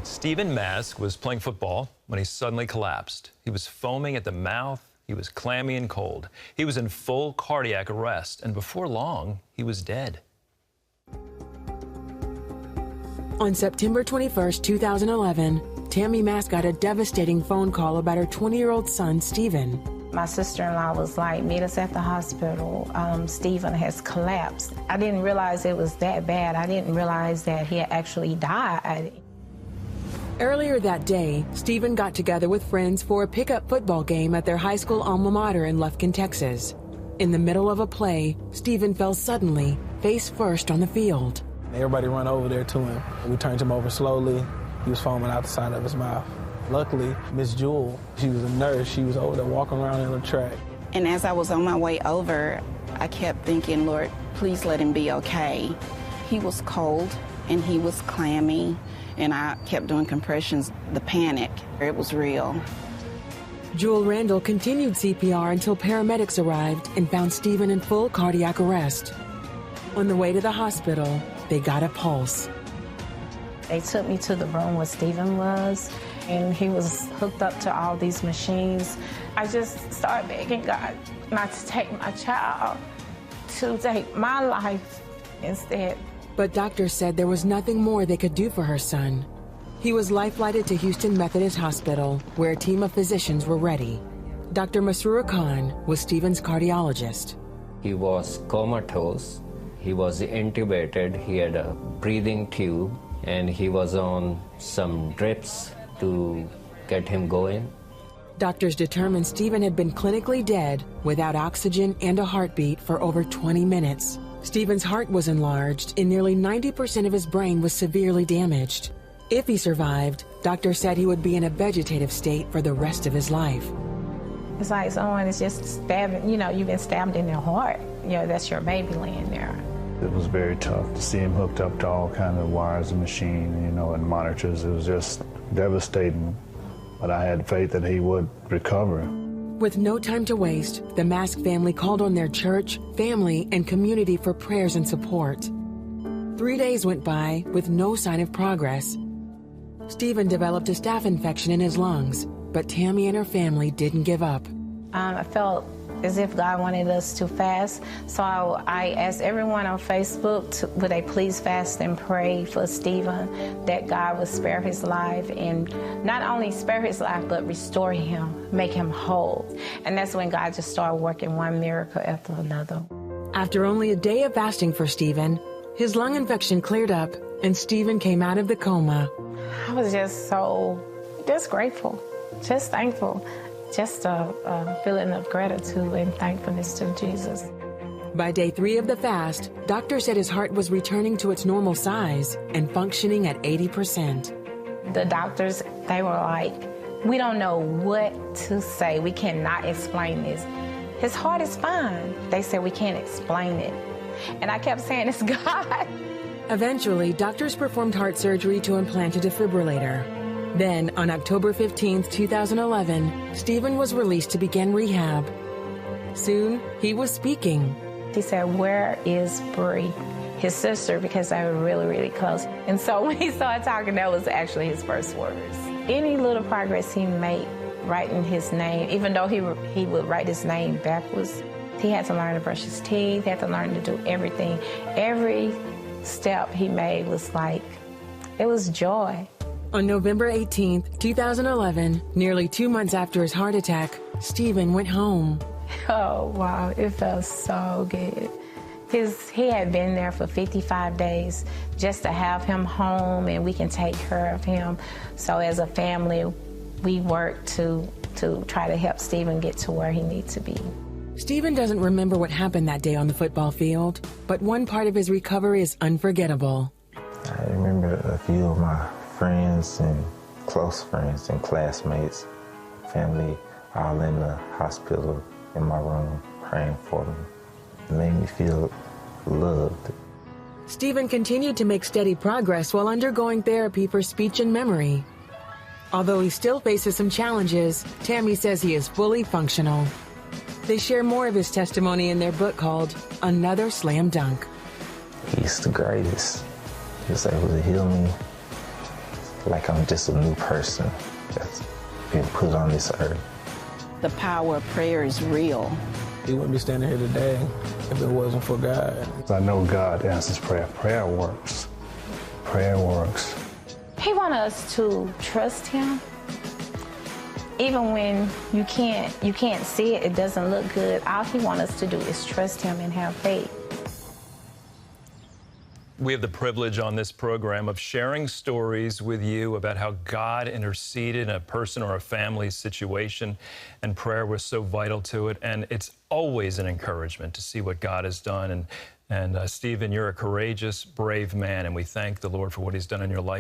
Stephen Mask was playing football when he suddenly collapsed. He was foaming at the mouth. He was clammy and cold. He was in full cardiac arrest, and before long, he was dead. On September 21st, 2011, Tammy Mask got a devastating phone call about her 20-year-old son, Stephen. My sister-in-law was like, meet us at the hospital. Stephen has collapsed. I didn't realize it was that bad. I didn't realize that he had actually died. Earlier that day, Stephen got together with friends for a pickup football game at their high school alma mater in Lufkin, Texas. In the middle of a play, Stephen fell suddenly, face first on the field. Everybody run over there to him. We turned him over slowly. He was foaming out the side of his mouth. Luckily, Miss Jewel, she was a nurse. She was over there walking around in the track. And as I was on my way over, I kept thinking, Lord, please let him be okay. He was cold and he was clammy, and I kept doing compressions. The panic, it was real. Jewel Randall continued CPR until paramedics arrived and found Stephen in full cardiac arrest. On the way to the hospital, they got a pulse. They took me to the room where Stephen was, and he was hooked up to all these machines. I just started begging God not to take my child, to take my life instead. But doctors said there was nothing more they could do for her son. He was life-flighted to Houston Methodist Hospital, where a team of physicians were ready. Dr. Masroor Khan was Stephen's cardiologist. He was comatose. He was intubated. He had a breathing tube, and he was on some drips to get him going. Doctors determined Stephen had been clinically dead without oxygen and a heartbeat for over 20 minutes. Stephen's heart was enlarged, and nearly 90% of his brain was severely damaged. If he survived, doctors said he would be in a vegetative state for the rest of his life. It's like someone is just stabbing, you've been stabbed in your heart. That's your baby laying there. It was very tough to see him hooked up to all kinds of wires and machine, and monitors. It was just devastating, but I had faith that he would recover. With no time to waste, the Mask family called on their church, family, and community for prayers and support. 3 days went by with no sign of progress. Stephen developed a staph infection in his lungs, but Tammy and her family didn't give up. I felt as if God wanted us to fast, so I asked everyone on Facebook, would they please fast and pray for Stephen, that God would spare his life, and not only spare his life, but restore him, make him whole. And that's when God just started working one miracle after another. After only a day of fasting for Stephen, his lung infection cleared up, and Stephen came out of the coma. I was just grateful, just thankful. Just a feeling of gratitude and thankfulness to Jesus. By day 3 of the fast, doctors said his heart was returning to its normal size and functioning at 80%. The doctors, they were like, we don't know what to say. We cannot explain this. His heart is fine. They said we can't explain it. And I kept saying, it's God. Eventually, doctors performed heart surgery to implant a defibrillator. Then, on October 15, 2011, Stephen was released to begin rehab. Soon, he was speaking. He said, where is Bree? His sister, because they were really, really close. And so when he started talking, that was actually his first words. Any little progress he made writing his name, even though he would write his name backwards, he had to learn to brush his teeth, he had to learn to do everything. Every step he made was like, it was joy. On November 18, 2011, nearly 2 months after his heart attack, Stephen went home. Oh, wow, it felt so good. He had been there for 55 days just to have him home, and we can take care of him. So as a family, we worked to try to help Stephen get to where he needs to be. Stephen doesn't remember what happened that day on the football field, but one part of his recovery is unforgettable. I remember a few of my friends and close friends and classmates, family, all in the hospital in my room praying for me. It made me feel loved. Stephen continued to make steady progress while undergoing therapy for speech and memory. Although he still faces some challenges, Tammy says he is fully functional. They share more of his testimony in their book called Another Slam Dunk. He's the greatest. He was able to heal me like I'm just a new person that's been put on this earth. The power of prayer is real. He wouldn't be standing here today if it wasn't for God. I know God answers prayer. Prayer works. Prayer works. He wants us to trust him. Even when you can't see it, it doesn't look good. All he wants us to do is trust him and have faith. We have the privilege on this program of sharing stories with you about how God interceded in a person or a family situation, and prayer was so vital to it. And it's always an encouragement to see what God has done. And Stephen, you're a courageous, brave man, and we thank the Lord for what he's done in your life.